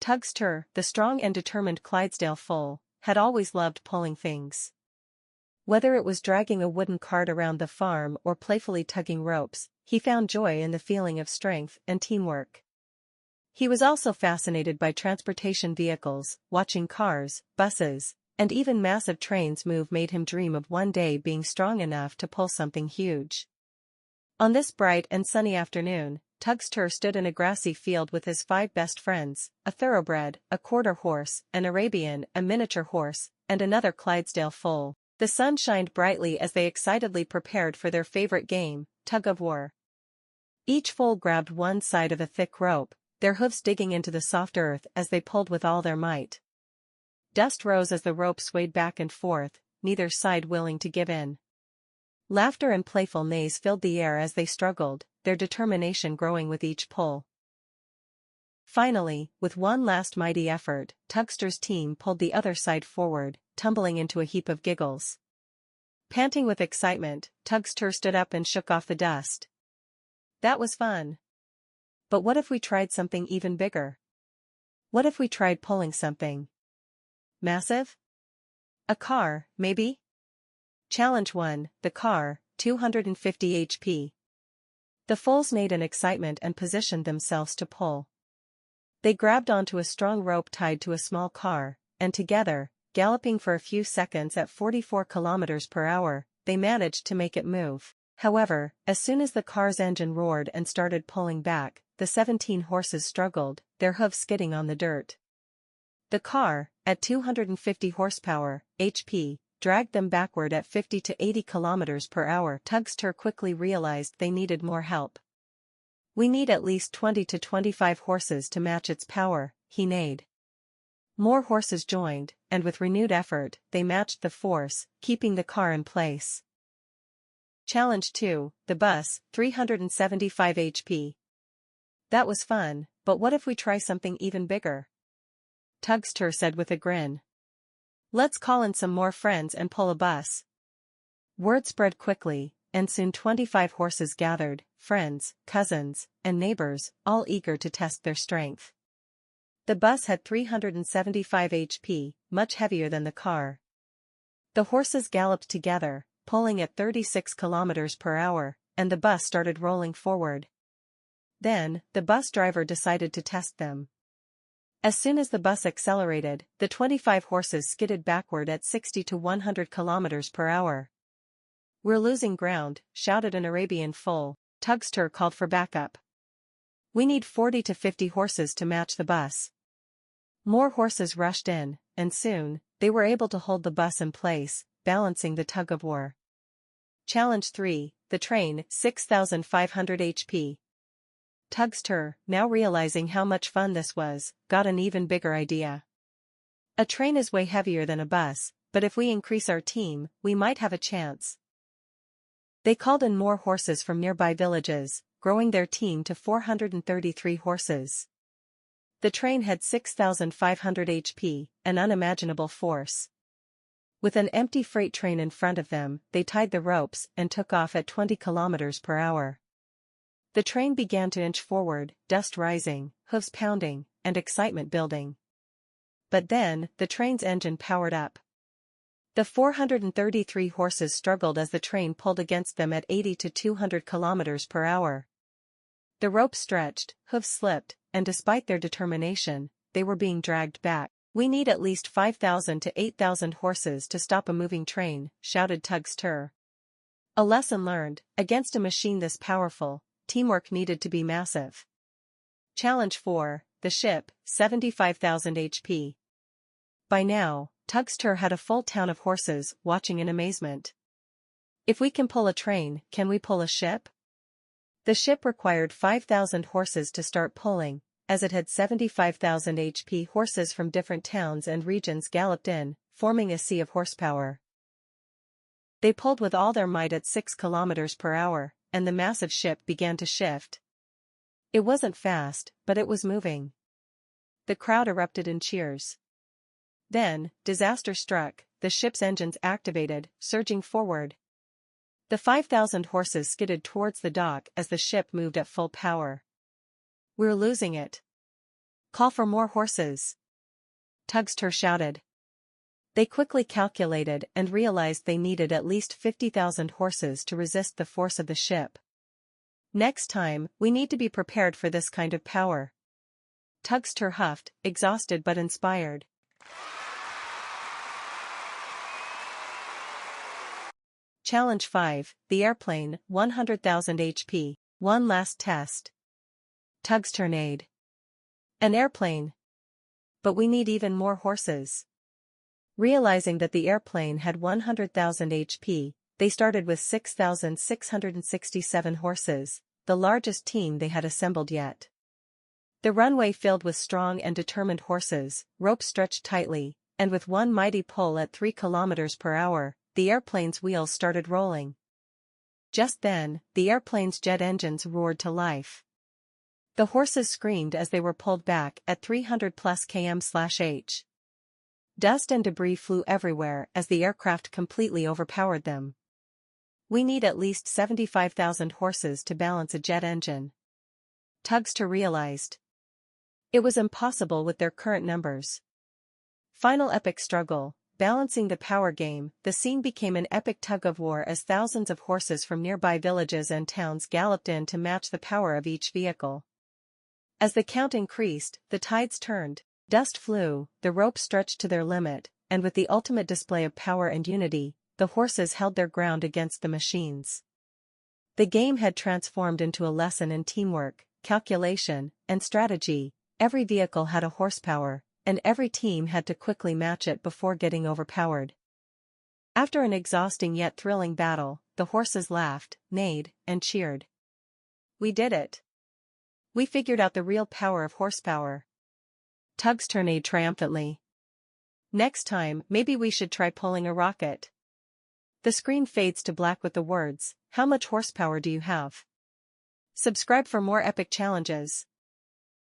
Tugster, the strong and determined Clydesdale foal, had always loved pulling things. Whether it was dragging a wooden cart around the farm or playfully tugging ropes, he found joy in the feeling of strength and teamwork. He was also fascinated by transportation vehicles. Watching cars, buses, and even massive trains move made him dream of one day being strong enough to pull something huge. On this bright and sunny afternoon, Tugster stood in a grassy field with his 5 best friends, a thoroughbred, a quarter horse, an Arabian, a miniature horse, and another Clydesdale foal. The sun shined brightly as they excitedly prepared for their favorite game, tug-of-war. Each foal grabbed one side of a thick rope, their hooves digging into the soft earth as they pulled with all their might. Dust rose as the rope swayed back and forth, neither side willing to give in. Laughter and playful neighs filled the air as they struggled, their determination growing with each pull. Finally, with one last mighty effort, Tugster's team pulled the other side forward, tumbling into a heap of giggles. Panting with excitement, Tugster stood up and shook off the dust. That was fun. But what if we tried something even bigger? What if we tried pulling something massive? A car, maybe? Challenge 1, the car, 250 HP. The foals neighed in excitement and positioned themselves to pull. They grabbed onto a strong rope tied to a small car, and together, galloping for a few seconds at 44 km per hour, they managed to make it move. However, as soon as the car's engine roared and started pulling back, the 17 horses struggled, their hooves skidding on the dirt. The car, at 250 horsepower, HP, dragged them backward at 50 to 80 km per hour. Tugster quickly realized they needed more help. We need at least 20 to 25 horses to match its power, he neighed. More horses joined, and with renewed effort, they matched the force, keeping the car in place. Challenge 2, the bus, 375 HP. That was fun, but what if we try something even bigger? Tugster said with a grin. Let's call in some more friends and pull a bus. Word spread quickly, and soon 25 horses gathered, friends, cousins, and neighbors, all eager to test their strength. The bus had 375 HP, much heavier than the car. The horses galloped together, pulling at 36 km per hour, and the bus started rolling forward. Then, the bus driver decided to test them. As soon as the bus accelerated, the 25 horses skidded backward at 60 to 100 km per hour. We're losing ground, shouted an Arabian foal. Tugster called for backup. We need 40 to 50 horses to match the bus. More horses rushed in, and soon, they were able to hold the bus in place, balancing the tug-of-war. Challenge 3, the train, 6,500 HP. Tugster, now realizing how much fun this was, got an even bigger idea. A train is way heavier than a bus, but if we increase our team, we might have a chance. They called in more horses from nearby villages, growing their team to 433 horses. The train had 6,500 HP, an unimaginable force. With an empty freight train in front of them, they tied the ropes and took off at 20 km per hour. The train began to inch forward, dust rising, hooves pounding, and excitement building. But then, the train's engine powered up. The 433 horses struggled as the train pulled against them at 80 to 200 km per hour. The rope stretched, hooves slipped, and despite their determination, they were being dragged back. We need at least 5,000 to 8,000 horses to stop a moving train, shouted Tugster. A lesson learned, against a machine this powerful, teamwork needed to be massive. Challenge 4, the ship, 75,000 HP. By now, Tugster had a full town of horses watching in amazement. If we can pull a train, can we pull a ship? The ship required 5,000 horses to start pulling, as it had 75,000 HP. Horses from different towns and regions galloped in, forming a sea of horsepower. They pulled with all their might at 6 km per hour, and the massive ship began to shift. It wasn't fast, but it was moving. The crowd erupted in cheers. Then, disaster struck, the ship's engines activated, surging forward. The 5,000 horses skidded towards the dock as the ship moved at full power. We're losing it. Call for more horses. Tugster shouted. They quickly calculated and realized they needed at least 50,000 horses to resist the force of the ship. Next time, we need to be prepared for this kind of power. Tugster huffed, exhausted but inspired. Challenge 5, the airplane, 100,000 HP. One last test. Tugster. An airplane. But we need even more horses. Realizing that the airplane had 100,000 HP, they started with 6,667 horses, the largest team they had assembled yet. The runway filled with strong and determined horses, ropes stretched tightly, and with one mighty pull at 3 kilometers per hour, the airplane's wheels started rolling. Just then, the airplane's jet engines roared to life. The horses screamed as they were pulled back at 300 plus km/h. Dust and debris flew everywhere as the aircraft completely overpowered them. We need at least 75,000 horses to balance a jet engine. Tugster realized. It was impossible with their current numbers. Final epic struggle, balancing the power game. The scene became an epic tug-of-war as thousands of horses from nearby villages and towns galloped in to match the power of each vehicle. As the count increased, the tides turned, dust flew, the ropes stretched to their limit, and with the ultimate display of power and unity, the horses held their ground against the machines. The game had transformed into a lesson in teamwork, calculation, and strategy. Every vehicle had a horsepower, and every team had to quickly match it before getting overpowered. After an exhausting yet thrilling battle, the horses laughed, neighed, and cheered. We did it! We figured out the real power of horsepower. Tugster neighed triumphantly. Next time, maybe we should try pulling a rocket. The screen fades to black with the words, "How much horsepower do you have?" Subscribe for more epic challenges.